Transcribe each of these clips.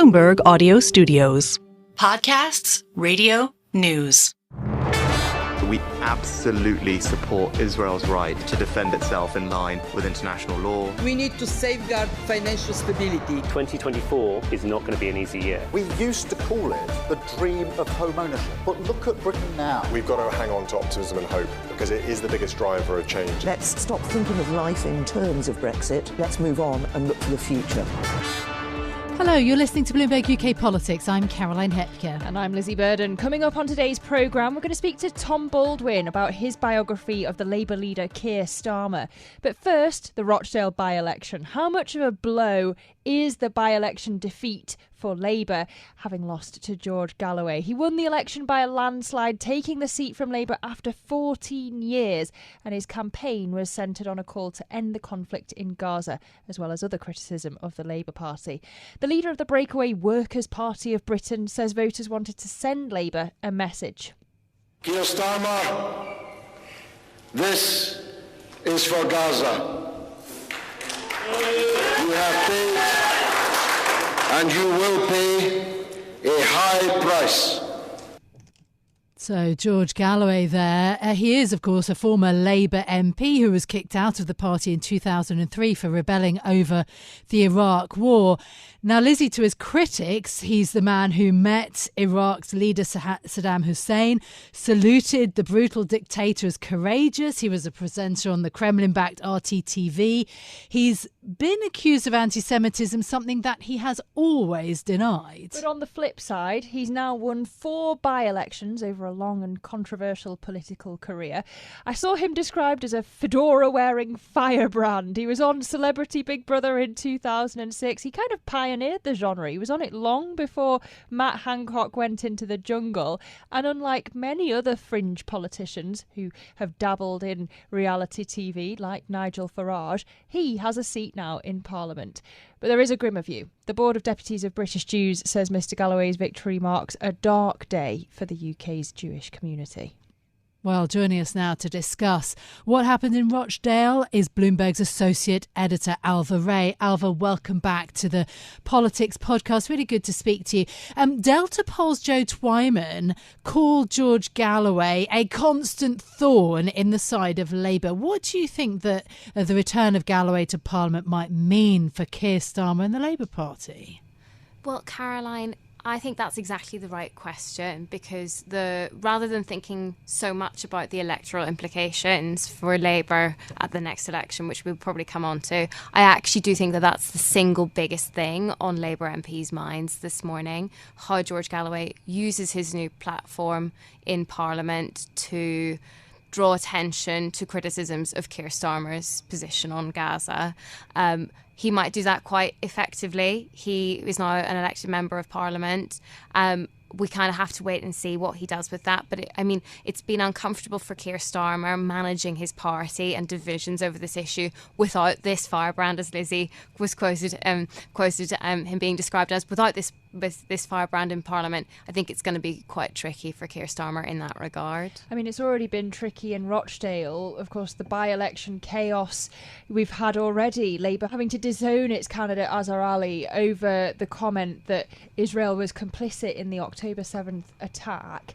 Bloomberg Audio Studios. Podcasts, radio, news. We absolutely support Israel's right to defend itself in line with international law. We need to safeguard financial stability. 2024 is not going to be an easy year. We used to call it the dream of home ownership, but look at Britain now. We've got to hang on to optimism and hope because it is the biggest driver of change. Let's stop thinking of life in terms of Brexit. Let's move on and look to the future. Hello, you're listening to Bloomberg UK Politics. I'm Caroline Hepker. And I'm Lizzy Burden. Coming up on today's programme, we're going to speak to Tom Baldwin about his biography of the Labour leader Keir Starmer. But first, the Rochdale by-election. How much of a blow is the by-election defeat for Labour, having lost to George Galloway? He won the election by a landslide, taking the seat from Labour after 14 years, and his campaign was centred on a call to end the conflict in Gaza, as well as other criticism of the Labour Party. The leader of the breakaway Workers' Party of Britain says voters wanted to send Labour a message. Kier Starmer, this is for Gaza. You have paid and you will pay a high price. So George Galloway there. He is, of course, a former Labour MP who was kicked out of the party in 2003 for rebelling over the Iraq War. Now, Lizzy, to his critics, he's the man who met Iraq's leader Saddam Hussein, saluted the brutal dictator as courageous. He was a presenter on the Kremlin-backed RTTV. He's been accused of anti-Semitism, something that he has always denied. But on the flip side, he's now won 4 by-elections over a long and controversial political career. I saw him described as a fedora-wearing firebrand. He was on Celebrity Big Brother in 2006. He kind of pioneered the genre. He was on it long before Matt Hancock went into the jungle. And unlike many other fringe politicians who have dabbled in reality TV, like Nigel Farage, he has a seat now in Parliament. But there is a grimmer view. The Board of Deputies of British Jews says Mr Galloway's victory marks a dark day for the UK's Jewish community. Well, joining us now to discuss what happened in Rochdale is Bloomberg's associate editor, Ailbhe Rea. Ailbhe, welcome back to the Politics podcast. Really good to speak to you. Delta Poll's Joe Twyman called George Galloway a constant thorn in the side of Labour. What do you think that the return of Galloway to Parliament might mean for Keir Starmer and the Labour Party? Well, Caroline, I think that's exactly the right question, because rather than thinking so much about the electoral implications for Labour at the next election, which we'll probably come on to, I actually do think that that's the single biggest thing on Labour MPs' minds this morning, how George Galloway uses his new platform in Parliament to draw attention to criticisms of Keir Starmer's position on Gaza. He might do that quite effectively. He is now an elected member of Parliament. We kind of have to wait and see what he does with that. But it's been uncomfortable for Keir Starmer managing his party and divisions over this issue without this firebrand, as Lizzy was quoted him being described as, without this firebrand in Parliament. I think it's going to be quite tricky for Keir Starmer in that regard. I mean, it's already been tricky in Rochdale. Of course, the by-election chaos we've had already. Labour having to disown its candidate Azhar Ali over the comment that Israel was complicit in the October 7th attack.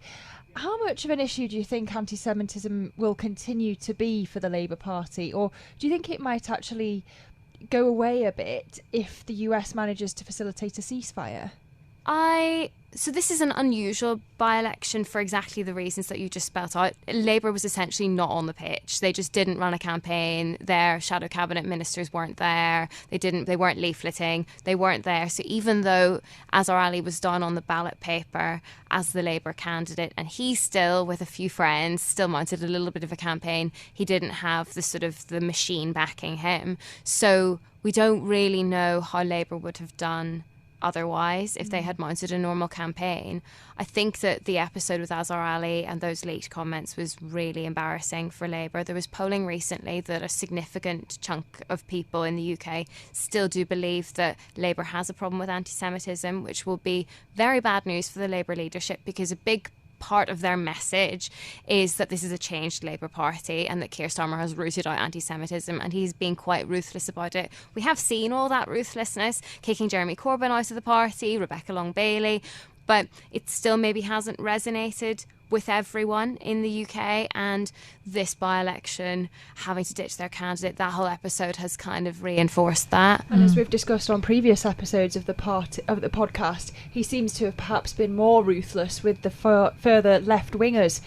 How much of an issue do you think anti-Semitism will continue to be for the Labour Party? Or do you think it might actually go away a bit if the US manages to facilitate a ceasefire? So this is an unusual by-election for exactly the reasons that you just spelt out. Labour was essentially not on the pitch. They just didn't run a campaign. Their shadow cabinet ministers weren't there. They weren't leafleting. They weren't there. So even though Azhar Ali was down on the ballot paper as the Labour candidate, and he still, with a few friends, still mounted a little bit of a campaign, he didn't have the machine backing him. So we don't really know how Labour would have done otherwise if they had mounted a normal campaign. I think that the episode with Azhar Ali and those leaked comments was really embarrassing for Labour. There was polling recently that a significant chunk of people in the UK still do believe that Labour has a problem with anti-Semitism, which will be very bad news for the Labour leadership, because a big part of their message is that this is a changed Labour Party and that Keir Starmer has rooted out anti-Semitism, and he's being quite ruthless about it. We have seen all that ruthlessness, kicking Jeremy Corbyn out of the party, Rebecca Long-Bailey, but it still maybe hasn't resonated with everyone in the UK, and this by-election having to ditch their candidate, that whole episode has kind of reinforced that. And as we've discussed on previous episodes of the podcast, he seems to have perhaps been more ruthless with the further left-wingers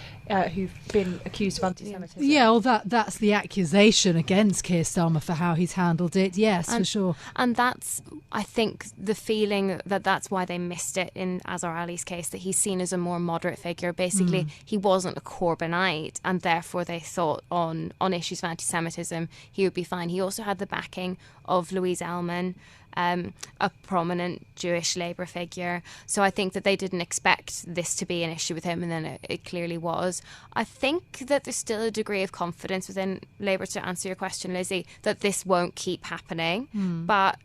who've been accused of anti-Semitism. Yeah, well, that's the accusation against Keir Starmer for how he's handled it. Yes, for sure. And that's, I think, the feeling that's why they missed it in Azhar Ali's case, that he's seen as a more moderate figure. Basically, he wasn't a Corbynite, and therefore they thought on issues of anti-Semitism he would be fine. He also had the backing of Louise Ellman, a prominent Jewish Labour figure. So I think that they didn't expect this to be an issue with him, and then it clearly was. I think that there's still a degree of confidence within Labour, to answer your question, Lizzie, that this won't keep happening. But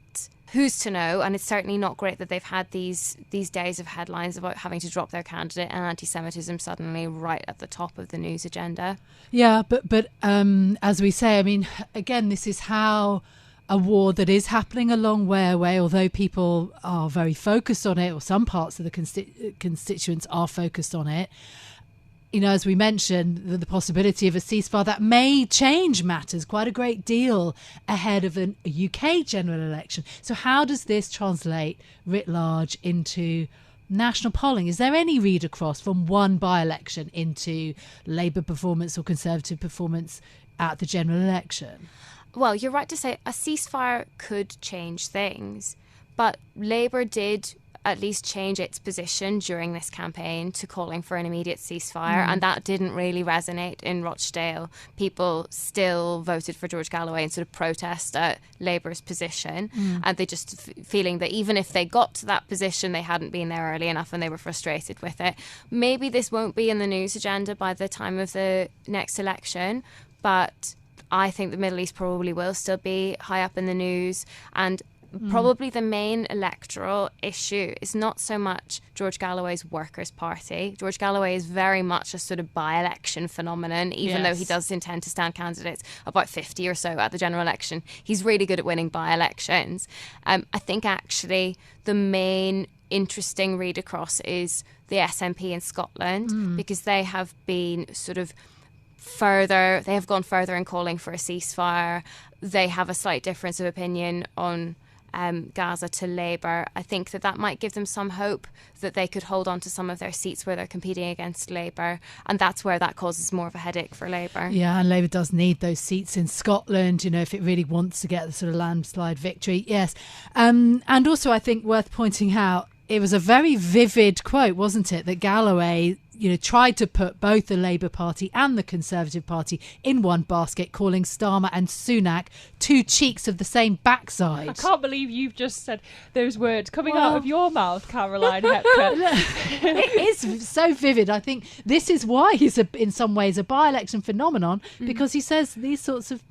who's to know? And it's certainly not great that they've had these days of headlines about having to drop their candidate and anti-Semitism suddenly right at the top of the news agenda. Yeah, but as we say, I mean, again, this is how a war that is happening a long way away, although people are very focused on it, or some parts of the constituents are focused on it. You know, as we mentioned, the possibility of a ceasefire that may change matters quite a great deal ahead of a UK general election. So how does this translate writ large into national polling? Is there any read across from one by-election into Labour performance or Conservative performance at the general election? Well, you're right to say a ceasefire could change things, but Labour did at least change its position during this campaign to calling for an immediate ceasefire, and that didn't really resonate in Rochdale. People still voted for George Galloway in sort of protest at Labour's position, and they just feeling that even if they got to that position, they hadn't been there early enough and they were frustrated with it. Maybe this won't be in the news agenda by the time of the next election, but I think the Middle East probably will still be high up in the news, and probably the main electoral issue is not so much George Galloway's Workers' Party. George Galloway is very much a sort of by-election phenomenon, even though he does intend to stand candidates, about 50 or so at the general election. He's really good at winning by-elections. I think actually the main interesting read across is the SNP in Scotland, because they have been sort of they have gone further in calling for a ceasefire. They have a slight difference of opinion on Gaza to Labour. I think that might give them some hope that they could hold on to some of their seats where they're competing against Labour, and that's where that causes more of a headache for Labour. Yeah, and Labour does need those seats in Scotland, you know, if it really wants to get the sort of landslide victory. Yes. And also I think worth pointing out, it was a very vivid quote, wasn't it, that Galloway, you know, tried to put both the Labour Party and the Conservative Party in one basket, calling Starmer and Sunak two cheeks of the same backside. I can't believe you've just said those words coming out of your mouth, Caroline Hepker. It is so vivid. I think this is why he's in some ways a by-election phenomenon, because he says these sorts of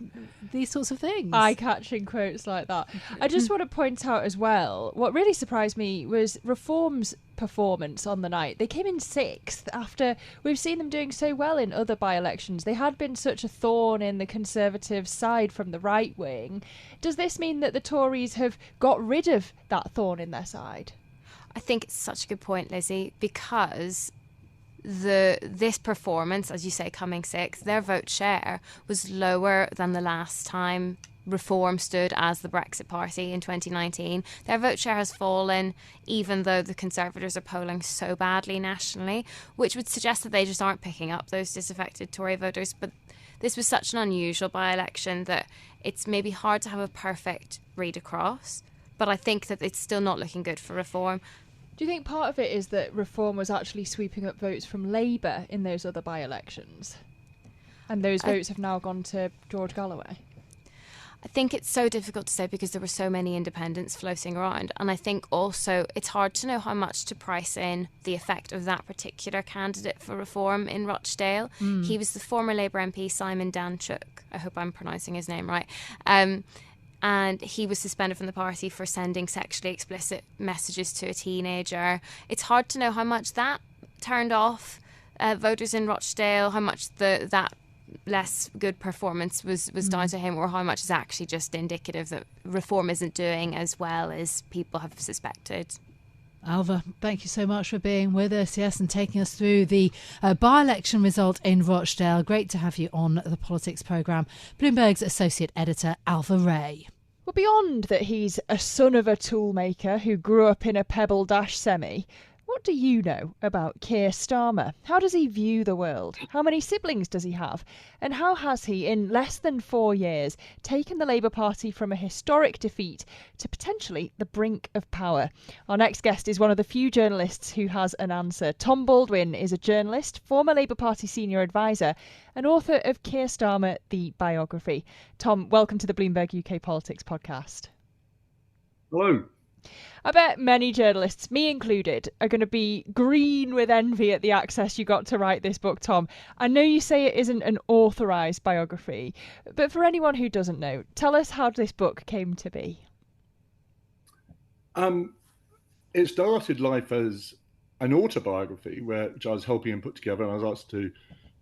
things. Eye-catching quotes like that. I just want to point out as well, what really surprised me was Reform's performance on the night. They came in 6th after we've seen them doing so well in other by-elections. They had been such a thorn in the Conservative side from the right wing. Does this mean that the Tories have got rid of that thorn in their side? I think it's such a good point, Lizzie, because this performance, as you say, coming 6th, their vote share was lower than the last time Reform stood as the Brexit party in 2019. Their vote share has fallen, even though the Conservatives are polling so badly nationally, which would suggest that they just aren't picking up those disaffected Tory voters. But this was such an unusual by-election that it's maybe hard to have a perfect read across. But I think that it's still not looking good for Reform. Do you think part of it is that Reform was actually sweeping up votes from Labour in those other by-elections? And those votes have now gone to George Galloway? I think it's so difficult to say because there were so many independents floating around. And I think also it's hard to know how much to price in the effect of that particular candidate for Reform in Rochdale. He was the former Labour MP Simon Danchuk. I hope I'm pronouncing his name right. And he was suspended from the party for sending sexually explicit messages to a teenager. It's hard to know how much that turned off voters in Rochdale, how much that less good performance was down to him, or how much is actually just indicative that reform isn't doing as well as people have suspected. Ailbhe, thank you so much for being with us, yes, and taking us through the by-election result in Rochdale. Great to have you on the Politics programme. Bloomberg's Associate Editor, Ailbhe Rea. Well, beyond that he's a son of a toolmaker who grew up in a Pebble Dash semi, what do you know about Keir Starmer? How does he view the world? How many siblings does he have? And how has he, in less than 4 years, taken the Labour Party from a historic defeat to potentially the brink of power? Our next guest is one of the few journalists who has an answer. Tom Baldwin is a journalist, former Labour Party senior advisor, and author of Keir Starmer, the Biography. Tom, welcome to the Bloomberg UK Politics podcast. Hello. I bet many journalists, me included, are going to be green with envy at the access you got to write this book, Tom. I know you say it isn't an authorised biography, but for anyone who doesn't know, tell us how this book came to be. It started life as an autobiography, which I was helping him put together, and I was asked to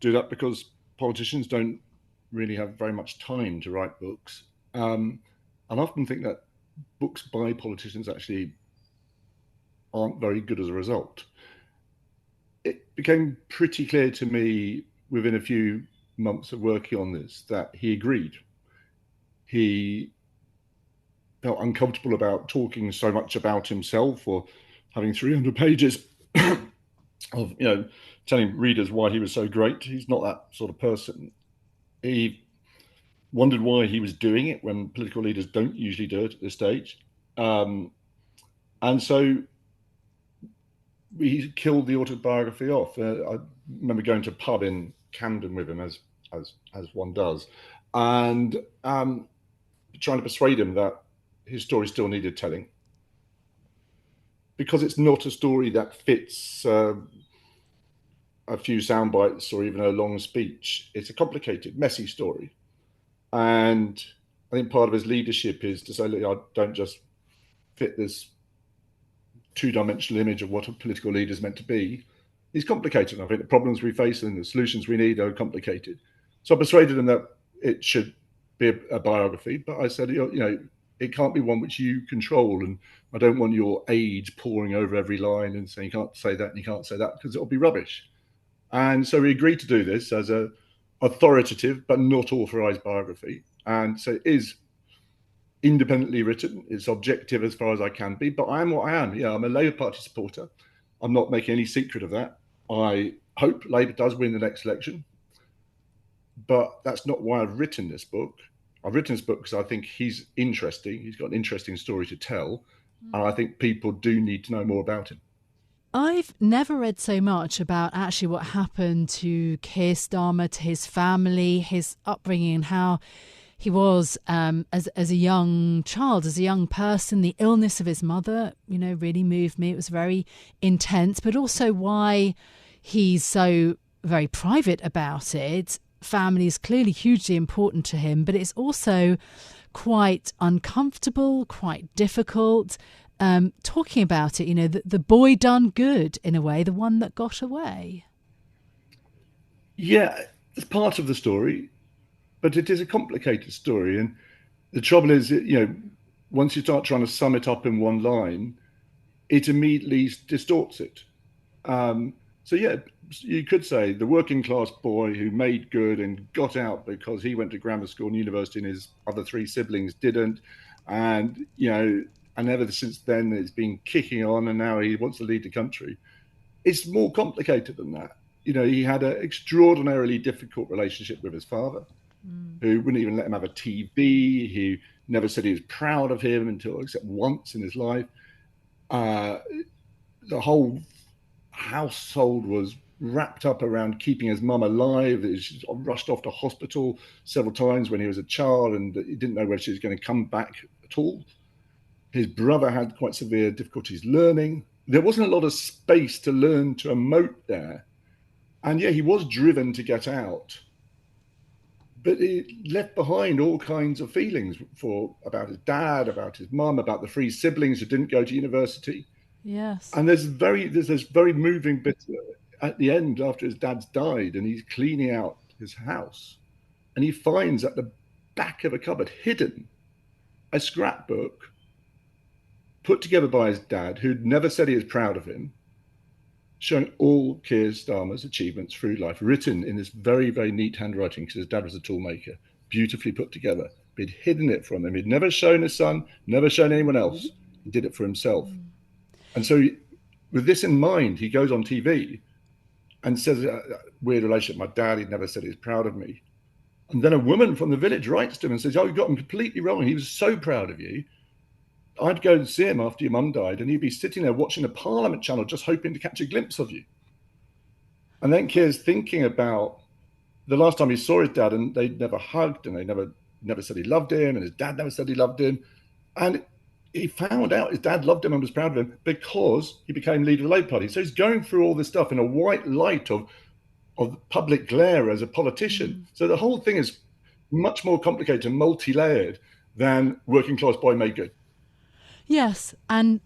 do that because politicians don't really have very much time to write books. I often think that books by politicians actually aren't very good as a result. It became pretty clear to me within a few months of working on this that he agreed. He felt uncomfortable about talking so much about himself or having 300 pages of, telling readers why he was so great. He's not that sort of person. He wondered why he was doing it when political leaders don't usually do it at this stage. And so he killed the autobiography off. I remember going to a pub in Camden with him, as one does, and trying to persuade him that his story still needed telling. Because it's not a story that fits a few sound bites or even a long speech. It's a complicated, messy story. And I think part of his leadership is to say, look, I don't just fit this two-dimensional image of what a political leader is meant to be. He's complicated. I think the problems we face and the solutions we need are complicated. So I persuaded him that it should be a biography, but I said, it can't be one which you control, and I don't want your age pouring over every line and saying you can't say that and you can't say that, because it'll be rubbish. And so we agreed to do this as a authoritative but not authorised biography, and so it is independently written. It's objective as far as I can be, but I am what I am. I'm a Labour Party supporter. I'm not making any secret of that. I hope Labour does win the next election, but that's not why I've written this book. I've written this book because I think he's interesting. He's got an interesting story to tell, and I think people do need to know more about him. I've never read so much about actually what happened to Keir Starmer, to his family, his upbringing, and how he was as a young child, as a young person. The illness of his mother, really moved me. It was very intense, but also why he's so very private about it. Family is clearly hugely important to him, but it's also quite uncomfortable, quite difficult. Talking about it, the boy done good in a way, the one that got away. Yeah, it's part of the story, but it is a complicated story. And the trouble is, once you start trying to sum it up in one line, it immediately distorts it. So yeah, you could say the working class boy who made good and got out because he went to grammar school and university and his other three siblings didn't. And, and ever since then, it's been kicking on, and now he wants to lead the country. It's more complicated than that. He had an extraordinarily difficult relationship with his father, who wouldn't even let him have a TV. He never said he was proud of him except once in his life. The whole household was wrapped up around keeping his mum alive. She rushed off to hospital several times when he was a child, and he didn't know whether she was going to come back at all. His brother had quite severe difficulties learning. There wasn't a lot of space to learn to emote there. And yeah, he was driven to get out. But he left behind all kinds of feelings about his dad, about his mum, about the three siblings who didn't go to university. Yes. And there's very moving bits at the end, after his dad's died, and he's cleaning out his house, and he finds at the back of a cupboard, hidden, a scrapbook put together by his dad, who'd never said he was proud of him, showing all Keir Starmer's achievements through life, written in this very, very neat handwriting, because his dad was a toolmaker, beautifully put together. But he'd hidden it from him. He'd never shown his son, never shown anyone else. He did it for himself. And so with this in mind, he goes on TV and says, weird relationship, my dad, he'd never said he was proud of me. And then a woman from the village writes to him and says, oh, you got him completely wrong. He was so proud of you. I'd go and see him after your mum died, and he'd be sitting there watching the Parliament channel, just hoping to catch a glimpse of you. And then Keir's thinking about the last time he saw his dad, and they'd never hugged, and they never said he loved him, and his dad never said he loved him. And he found out his dad loved him and was proud of him because he became leader of the Labour Party. So he's going through all this stuff in a white light of public glare as a politician. So the whole thing is much more complicated and multi-layered than working class boy made good. Yes, and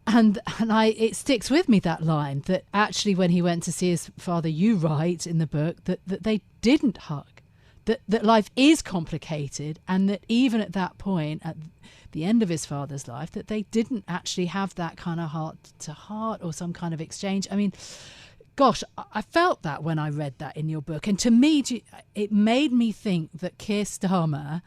it sticks with me, that line, that actually when he went to see his father, you write in the book that they didn't hug, that life is complicated, and that even at that point, at the end of his father's life, that they didn't actually have that kind of heart-to-heart or some kind of exchange. I mean, gosh, I felt that when I read that in your book. And to me, it made me think that Keir Starmer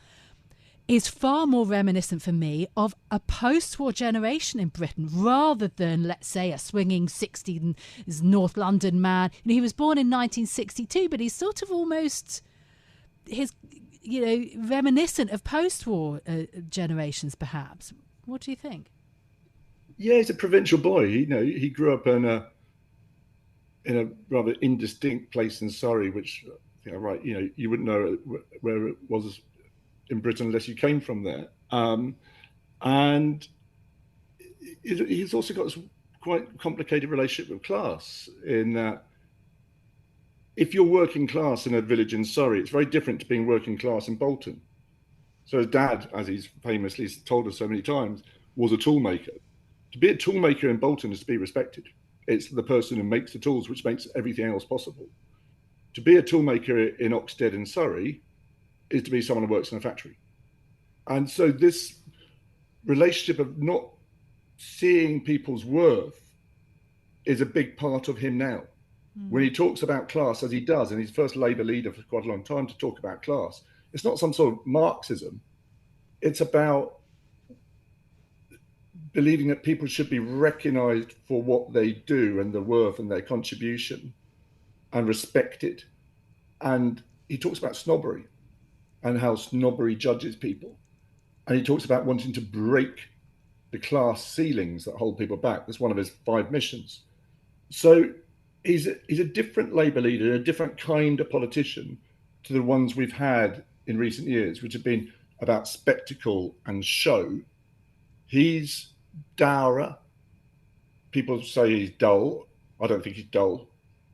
is far more reminiscent for me of a post-war generation in Britain rather than, let's say, a swinging 60s North London man. You know, he was born in 1962, but he's sort of almost reminiscent of post-war generations, perhaps. What do you think? Yeah, he's a provincial boy. He grew up in a rather indistinct place in Surrey, which, you wouldn't know where it was in Britain unless you came from there. And he's also got this quite complicated relationship with class, in that if you're working class in a village in Surrey, it's very different to being working class in Bolton. So his dad, as he's famously told us so many times, was a toolmaker. To be a toolmaker in Bolton is to be respected. It's the person who makes the tools which makes everything else possible. To be a toolmaker in Oxted in Surrey is to be someone who works in a factory. And so this relationship of not seeing people's worth is a big part of him now. When he talks about class, as he does, and he's first Labour leader for quite a long time to talk about class, it's not some sort of Marxism. It's about believing that people should be recognised for what they do and the worth and their contribution, and respected. And he talks about snobbery and how snobbery judges people. And he talks about wanting to break the class ceilings that hold people back. That's one of his 5 missions. So he's a different Labour leader, a different kind of politician to the ones we've had in recent years, which have been about spectacle and show. He's dour. People say he's dull. I don't think he's dull,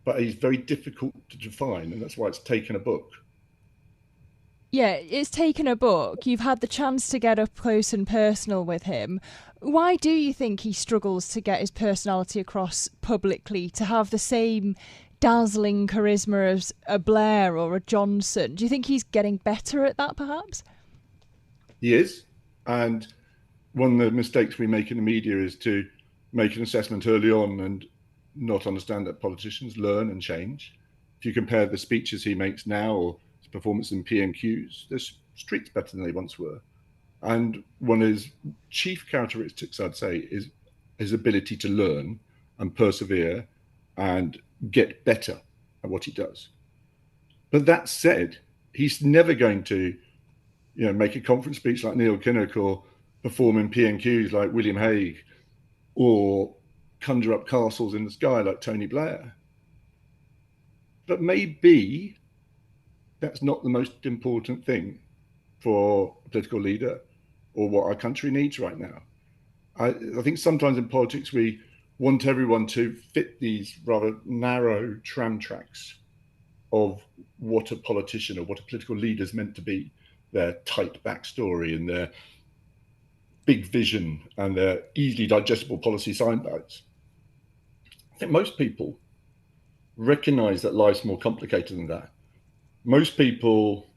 but he's very difficult to define, and that's why it's taken a book. Yeah, it's taken a book. You've had the chance to get up close and personal with him. Why do you think he struggles to get his personality across publicly, to have the same dazzling charisma as a Blair or a Johnson? Do you think he's getting better at that, perhaps? He is. And one of the mistakes we make in the media is to make an assessment early on and not understand that politicians learn and change. If you compare the speeches he makes now or his performance in PMQs, they're streets better than they once were. And one of his chief characteristics, I'd say, is his ability to learn and persevere and get better at what he does. But that said, he's never going to, make a conference speech like Neil Kinnock or perform in PMQs like William Hague or conjure up castles in the sky like Tony Blair. But maybe that's not the most important thing for a political leader or what our country needs right now. I think sometimes in politics we want everyone to fit these rather narrow tram tracks of what a politician or what a political leader is meant to be, their tight backstory and their big vision and their easily digestible policy soundbites. I think most people recognise that life's more complicated than that. Most people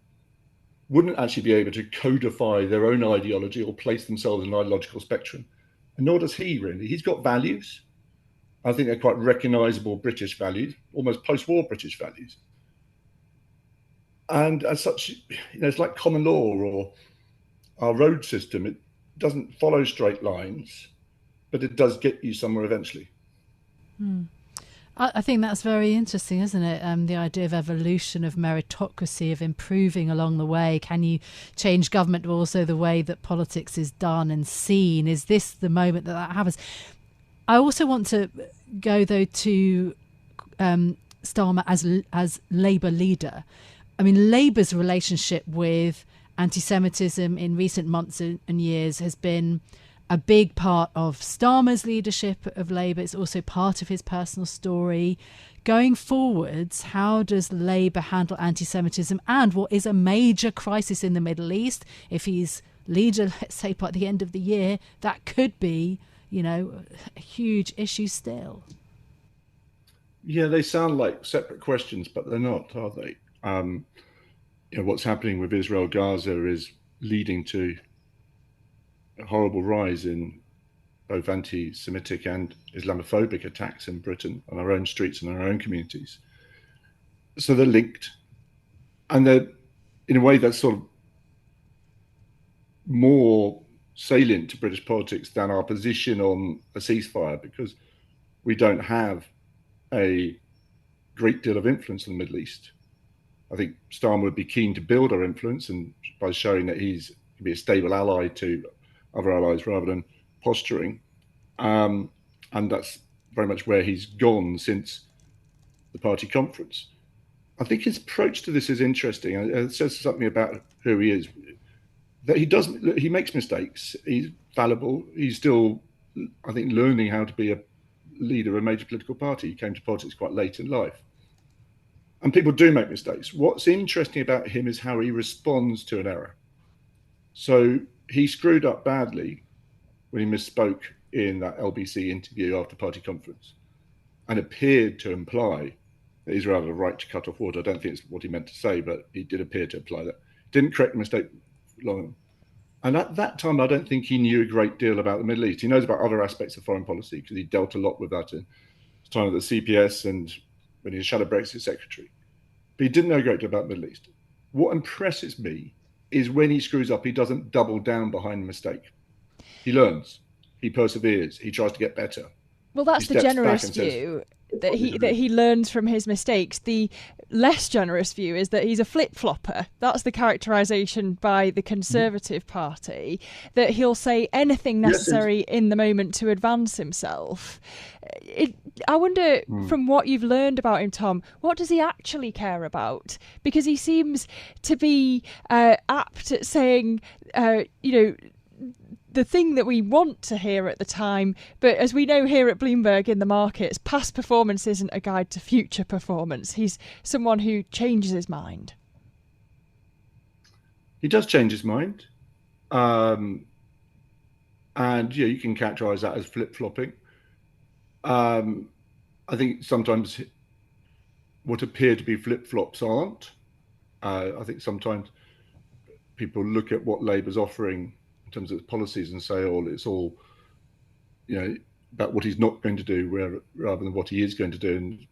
wouldn't actually be able to codify their own ideology or place themselves in an ideological spectrum. And nor does he really. He's got values. I think they're quite recognisable British values, almost post-war British values. And as such, it's like common law or our road system. It doesn't follow straight lines, but it does get you somewhere eventually. I think that's very interesting, isn't it? The idea of evolution, of meritocracy, of improving along the way. Can you change government, but also the way that politics is done and seen? Is this the moment that happens? I also want to go, though, to Starmer as Labour leader. I mean, Labour's relationship with anti-Semitism in recent months and years has been a big part of Starmer's leadership of Labour. It's also part of his personal story. Going forwards, how does Labour handle anti-Semitism and what is a major crisis in the Middle East? If he's leader, let's say, by the end of the year, that could be, a huge issue still. Yeah, they sound like separate questions, but they're not, are they? What's happening with Israel, Gaza is leading to a horrible rise in both anti-Semitic and Islamophobic attacks in Britain on our own streets and our own communities. So they're linked, and they're, in a way, that's sort of more salient to British politics than our position on a ceasefire, because we don't have a great deal of influence in the Middle East. I think Starmer would be keen to build our influence, and by showing that he's can be a stable ally to other allies rather than posturing. And that's very much where he's gone since the party conference. I think his approach to this is interesting. It says something about who he is. That he makes mistakes. He's fallible. He's still, I think, learning how to be a leader of a major political party. He came to politics quite late in life. And people do make mistakes. What's interesting about him is how he responds to an error. So he screwed up badly when he misspoke in that LBC interview after party conference and appeared to imply that Israel had a right to cut off water. I don't think it's what he meant to say, but he did appear to imply that. Didn't correct the mistake long. And at that time, I don't think he knew a great deal about the Middle East. He knows about other aspects of foreign policy because he dealt a lot with that in his time at the CPS and when he was Shadow Brexit Secretary. But he didn't know a great deal about the Middle East. What impresses me is when he screws up, he doesn't double down behind the mistake. He learns, he perseveres, he tries to get better. Well, that's the generous view, that he learns from his mistakes. The less generous view is that he's a flip-flopper. That's the characterisation by the Conservative Party, that he'll say anything necessary in the moment to advance himself. I wonder, from what you've learned about him, Tom, what does he actually care about? Because he seems to be apt at saying, the thing that we want to hear at the time, but as we know here at Bloomberg in the markets, past performance isn't a guide to future performance. He's someone who changes his mind. He does change his mind. And you can characterise that as flip-flopping. I think sometimes what appear to be flip-flops aren't. I think sometimes people look at what Labour's offering in terms of its policies and say, oh, it's all, about what he's not going to do rather than what he is going to do. And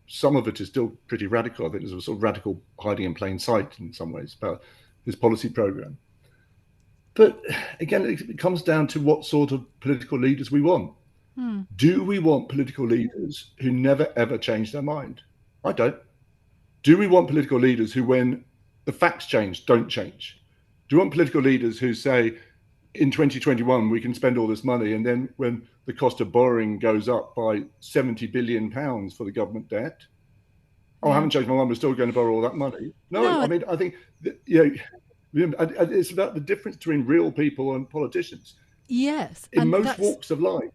some of it is still pretty radical. I think there's a sort of radical hiding in plain sight in some ways about his policy programme. But again, it comes down to what sort of political leaders we want. Do we want political leaders who never, ever change their mind? I don't. Do we want political leaders who, when the facts change, don't change? Do you want political leaders who say, in 2021, we can spend all this money, and then when the cost of borrowing goes up by £70 billion for the government debt, I haven't changed my mind, we're still going to borrow all that money? No. I mean, I think, it's about the difference between real people and politicians. Yes. In most walks of life.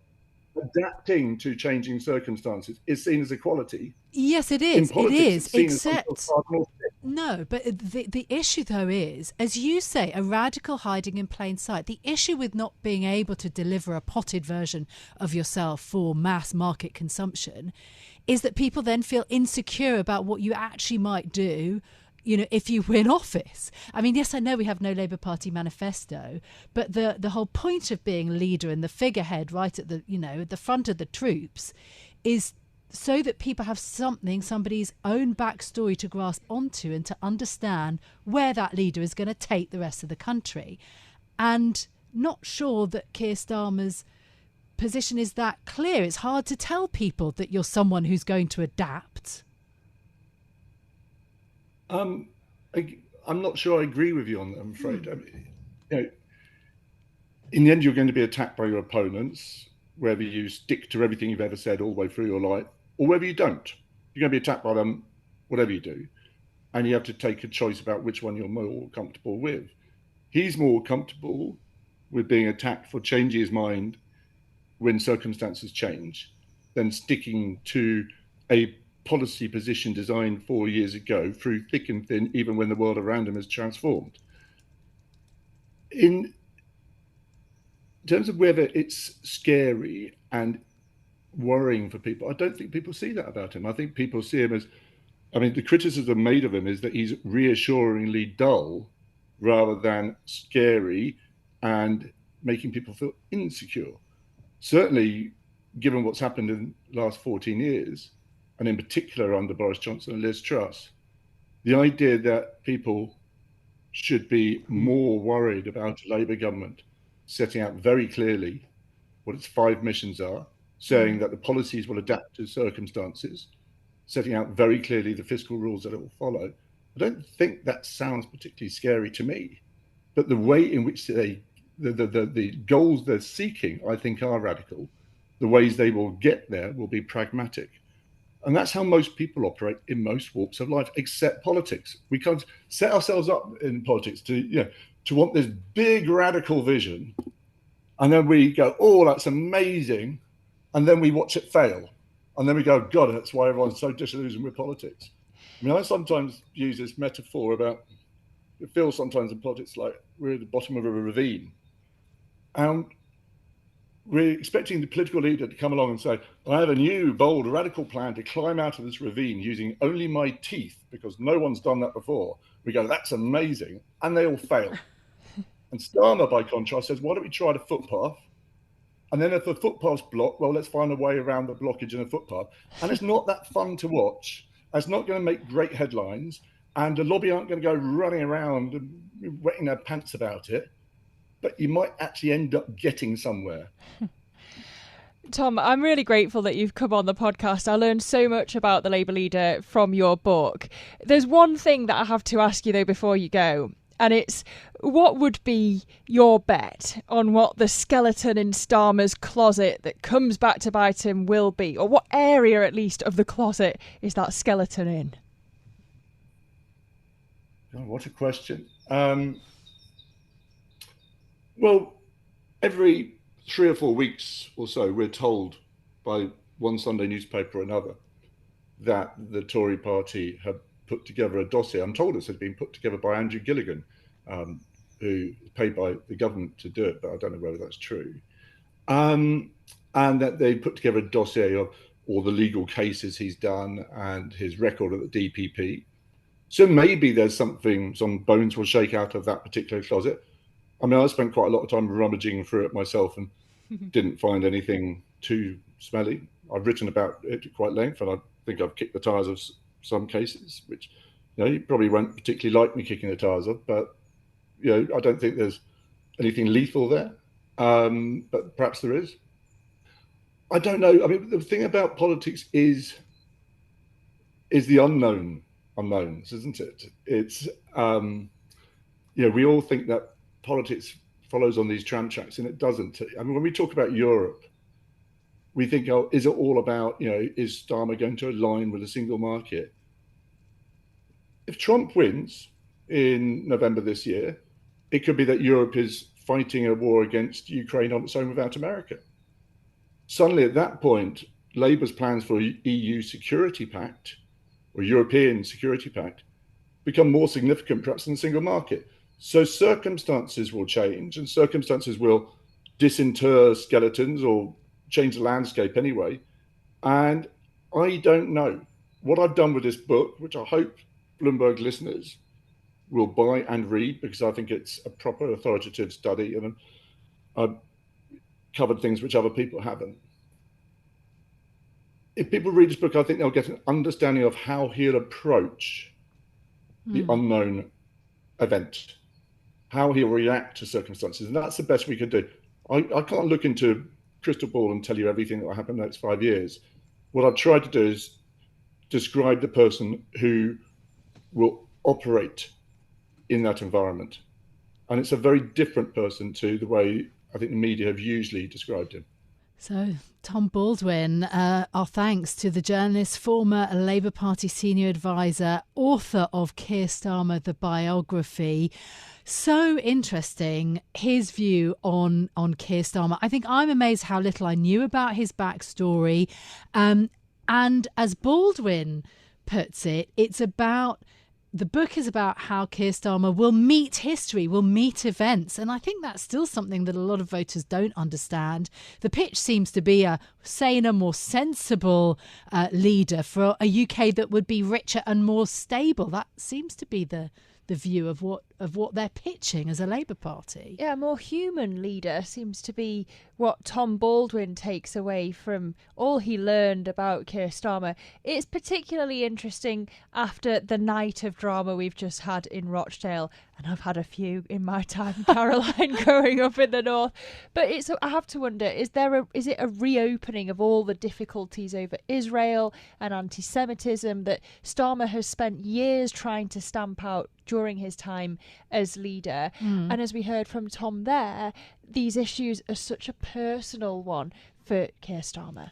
adapting to changing circumstances is seen as equality. Yes, it is. In politics, it is. it's seen Except as cardinal sin. no, but the issue though is, as you say, a radical hiding in plain sight. The issue with not being able to deliver a potted version of yourself for mass market consumption is that people then feel insecure about what you actually might do, you know, if you win office. I mean, yes, I know we have no Labour Party manifesto, but the whole point of being leader and the figurehead right at the, you know, at the front of the troops is so that people have somebody's own backstory to grasp onto and to understand where that leader is going to take the rest of the country. And not sure that Keir Starmer's position is that clear. It's hard to tell people that you're someone who's going to adapt. I'm not sure I agree with you on that, I'm afraid. I mean, you know, in the end, you're going to be attacked by your opponents, whether you stick to everything you've ever said all the way through your life, or whether you don't. You're going to be attacked by them, whatever you do. And you have to take a choice about which one you're more comfortable with. He's more comfortable with being attacked for changing his mind when circumstances change than sticking to a policy position designed 4 years ago through thick and thin, even when the world around him has transformed. In terms of whether it's scary and worrying for people, I don't think people see that about him. I think people see him as, I mean, the criticism made of him is that he's reassuringly dull rather than scary and making people feel insecure. Certainly, given what's happened in the last 14 years, and in particular under Boris Johnson and Liz Truss, the idea that people should be more worried about a Labour government setting out very clearly what its 5 missions are, saying that the policies will adapt to circumstances, setting out very clearly the fiscal rules that it will follow. I don't think that sounds particularly scary to me, but the way in which the goals they're seeking, I think, are radical. The ways they will get there will be pragmatic. And that's how most people operate in most walks of life, except politics. We can't set ourselves up in politics to want this big radical vision. And then we go, oh, that's amazing. And then we watch it fail. And then we go, God, that's why everyone's so disillusioned with politics. I mean, I sometimes use this metaphor about, it feels sometimes in politics like we're at the bottom of a ravine. And we're expecting the political leader to come along and say, I have a new, bold, radical plan to climb out of this ravine using only my teeth, because no one's done that before. We go, that's amazing. And they all fail. And Starmer, by contrast, says, why don't we try the footpath? And then if the footpath's blocked, well, let's find a way around the blockage in the footpath. And it's not that fun to watch. It's not going to make great headlines. And the lobby aren't going to go running around and wetting their pants about it. But you might actually end up getting somewhere. Tom, I'm really grateful that you've come on the podcast. I learned so much about the Labour leader from your book. There's one thing that I have to ask you, though, before you go. And it's, what would be your bet on what the skeleton in Starmer's closet that comes back to bite him will be? Or what area, at least, of the closet is that skeleton in? Oh, what a question. Well, every 3 or 4 weeks or so, we're told by one Sunday newspaper or another that the Tory party have put together a dossier. I'm told this has been put together by Andrew Gilligan, who is paid by the government to do it, but I don't know whether that's true. And that they put together a dossier of all the legal cases he's done and his record at the DPP. So maybe there's something, some bones will shake out of that particular closet. I mean, I spent quite a lot of time rummaging through it myself and didn't find anything too smelly. I've written about it at quite length, and I think I've kicked the tires of some cases, which, you probably won't particularly like me kicking the tires of, but, I don't think there's anything lethal there, but perhaps there is. I don't know. I mean, the thing about politics is the unknowns, isn't it? It's, we all think that politics follows on these tram tracks, and it doesn't. I mean, when we talk about Europe, we think, oh, is it all about, is Starmer going to align with a single market? If Trump wins in November this year, it could be that Europe is fighting a war against Ukraine on its own without America. suddenly at that point, Labour's plans for EU security pact or European security pact become more significant perhaps than the single market. So circumstances will change, and circumstances will disinter skeletons or change the landscape anyway. And I don't know. What I've done with this book, which I hope Bloomberg listeners will buy and read, because I think it's a proper authoritative study, and I've covered things which other people haven't. If people read this book, I think they'll get an understanding of how he'll approach the unknown event, how he'll react to circumstances. And that's the best we could do. I can't look into crystal ball and tell you everything that will happen in the next 5 years. What I've tried to do is describe the person who will operate in that environment. And it's a very different person to the way I think the media have usually described him. So, Tom Baldwin, our thanks to the journalist, former Labour Party senior advisor, author of Kier Starmer, the biography. So interesting, his view on Keir Starmer. I think I'm amazed how little I knew about his backstory. And as Baldwin puts it, the book is about how Keir Starmer will meet history, will meet events. And I think that's still something that a lot of voters don't understand. The pitch seems to be a saner, more sensible leader for a UK that would be richer and more stable. That seems to be the view of what they're pitching as a Labour Party. Yeah, a more human leader seems to be what Tom Baldwin takes away from all he learned about Keir Starmer. It's particularly interesting after the night of drama we've just had in Rochdale, and I've had a few in my time, Caroline, growing up in the north. But I have to wonder, is it a reopening of all the difficulties over Israel and anti-Semitism that Starmer has spent years trying to stamp out during his time as leader? And as we heard from Tom there, these issues are such a personal one for Keir Starmer.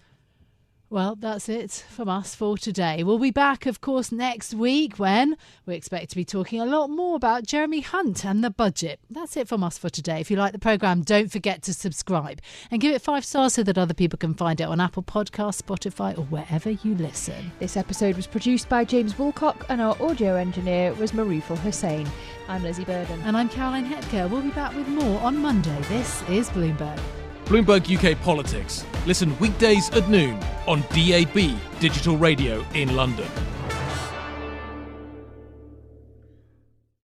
Well, that's it from us for today. We'll be back, of course, next week when we expect to be talking a lot more about Jeremy Hunt and the budget. That's it from us for today. If you like the programme, don't forget to subscribe and give it 5 stars so that other people can find it on Apple Podcasts, Spotify or wherever you listen. This episode was produced by James Woolcock and our audio engineer was Marufal Hussain. I'm Lizzy Burden. And I'm Caroline Hepker. We'll be back with more on Monday. This is Bloomberg. Bloomberg UK Politics. Listen weekdays at noon on DAB Digital Radio in London.